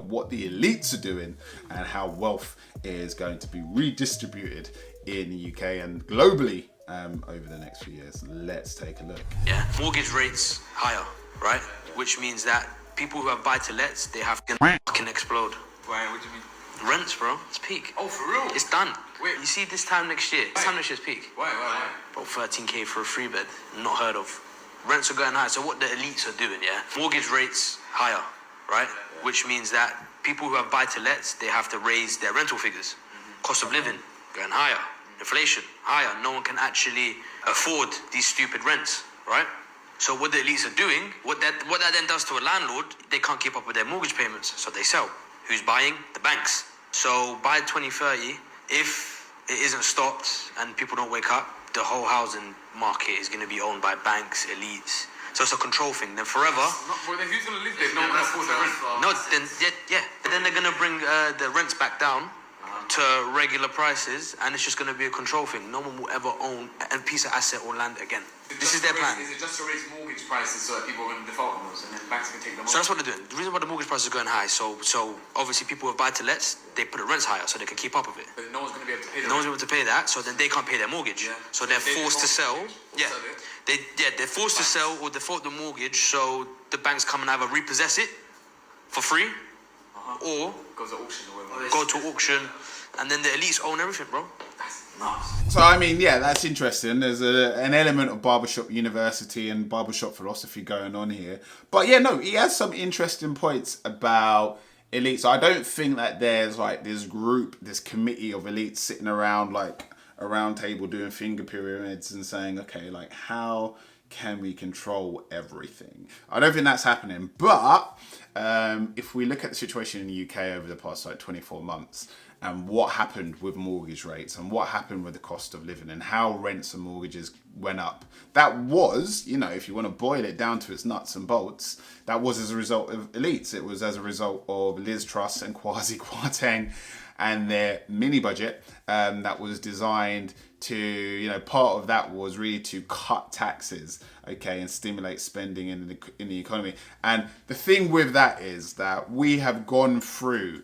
what the elites are doing and how wealth is going to be redistributed in the UK and globally over the next few years. Let's take a look. Yeah, mortgage rates higher, right? Which means that people who have buy-to-lets, they have to fucking explode. Why? What do you mean? Rents, bro. It's peak. Oh, for real? It's done. Wait. You see this time next year? This time next year's peak. Why? Bro, 13k for a 3-bed. Not heard of. Rents are going high. So what the elites are doing, yeah? Mortgage rates higher, right? Which means that people who have buy-to-lets, they have to raise their rental figures. Cost of living going higher. Inflation higher. No one can actually afford these stupid rents, right? So what the elites are doing, what that then does to a landlord, they can't keep up with their mortgage payments, so they sell. Who's buying? The banks. So by 2030, if it isn't stopped and people don't wake up, the whole housing market is going to be owned by banks, elites. So it's a control thing. Then forever. Well, then who's going to live there if no one can afford the rent? No, then they're going to bring the rents back down to regular prices, and it's just going to be a control thing. No one will ever own a piece of asset or land again. This is their plan. Is it just to raise mortgage prices so that people are going to default on those and then banks can take them? So that's what they're doing. The reason why the mortgage prices are going high, so obviously people with buy-to-lets, they put the rents higher so they can keep up with it. But no one's going to be able to pay. No one's able to pay that, so then they can't pay their mortgage. Yeah. So they're forced to sell. Yeah. They're forced to sell or default the mortgage, so the banks come and either repossess it for free, or go to auction or whatever. Go to auction, and then the elites own everything, bro. That's nuts. So, I mean, yeah, that's interesting. There's an element of barbershop university and barbershop philosophy going on here. But yeah, no, he has some interesting points about elites. So I don't think that there's like this group, this committee of elites sitting around like a round table doing finger pyramids and saying, okay, like how can we control everything? I don't think that's happening. But if we look at the situation in the UK over the past like 24 months, and what happened with mortgage rates and what happened with the cost of living and how rents and mortgages went up. That was, you know, if you want to boil it down to its nuts and bolts, that was as a result of elites. It was as a result of Liz Truss and Kwasi Kwarteng and their mini budget that was designed to, you know, part of that was really to cut taxes, okay, and stimulate spending in the economy. And the thing with that is that we have gone through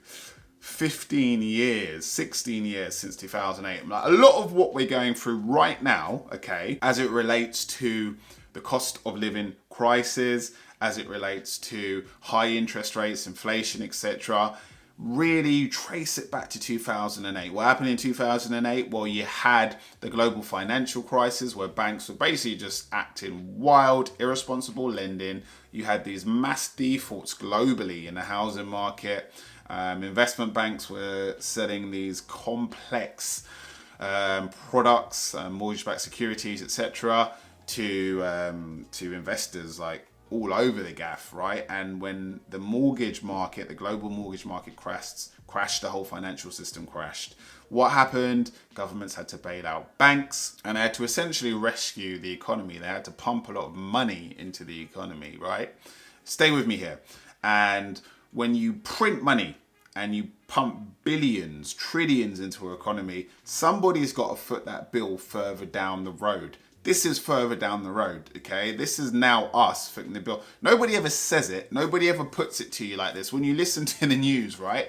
15 years, 16 years since 2008. Like, a lot of what we're going through right now, okay, as it relates to the cost of living crisis, as it relates to high interest rates, inflation, etc., really trace it back to 2008. What happened in 2008? Well, you had the global financial crisis where banks were basically just acting wild, irresponsible lending. You had these mass defaults globally in the housing market. Investment banks were selling these complex products, mortgage-backed securities, etc., to investors like all over the gaff, right? And when the mortgage market, the global mortgage market crashed, the whole financial system crashed. What happened? Governments had to bail out banks and they had to essentially rescue the economy. They had to pump a lot of money into the economy, right? Stay with me here. And when you print money and you pump billions, trillions into an economy, somebody's got to foot that bill further down the road. This is further down the road, okay? This is now us footing the bill. Nobody ever says it. Nobody ever puts it to you like this. When you listen to the news, right?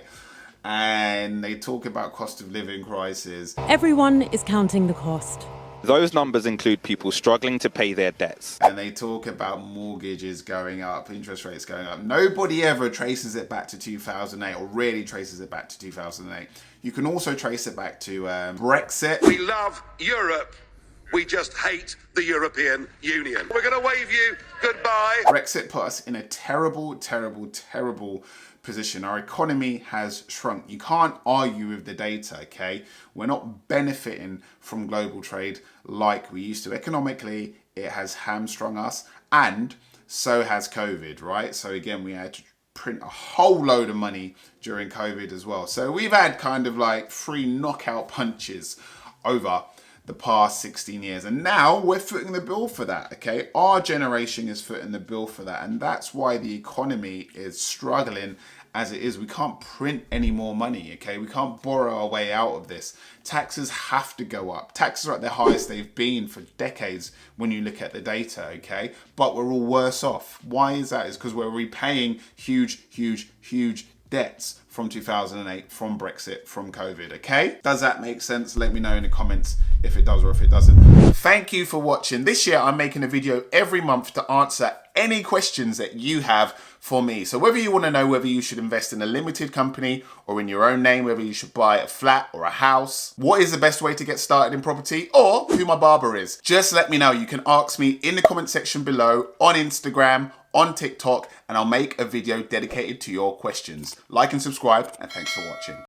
And they talk about cost of living crisis. Everyone is counting the cost. Those numbers include people struggling to pay their debts. And they talk about mortgages going up, interest rates going up. Nobody ever traces it back to 2008 or really traces it back to 2008. You can also trace it back to Brexit. We love Europe. We just hate the European Union. We're going to wave you goodbye. Brexit put us in a terrible, terrible, terrible position. Our economy has shrunk. You can't argue with the data, okay? We're not benefiting from global trade like we used to. Economically, it has hamstrung us, and so has COVID, right? So again, we had to print a whole load of money during COVID as well. So we've had kind of like 3 knockout punches over the past 16 years. And now we're footing the bill for that, okay? Our generation is footing the bill for that. And that's why the economy is struggling as it is. We can't print any more money, okay? We can't borrow our way out of this. Taxes have to go up. Taxes are at the highest they've been for decades when you look at the data, okay? But we're all worse off. Why is that? It's because we're repaying huge, huge, huge debts from 2008, from Brexit, from COVID, okay? Does that make sense? Let me know in the comments if it does or if it doesn't. Thank you for watching. This year I'm making a video every month to answer any questions that you have for me. So whether you want to know whether you should invest in a limited company or in your own name, whether you should buy a flat or a house, what is the best way to get started in property, or who my barber is, just let me know. You can ask me in the comment section below, on Instagram, on TikTok, and I'll make a video dedicated to your questions. Like and subscribe, and thanks for watching.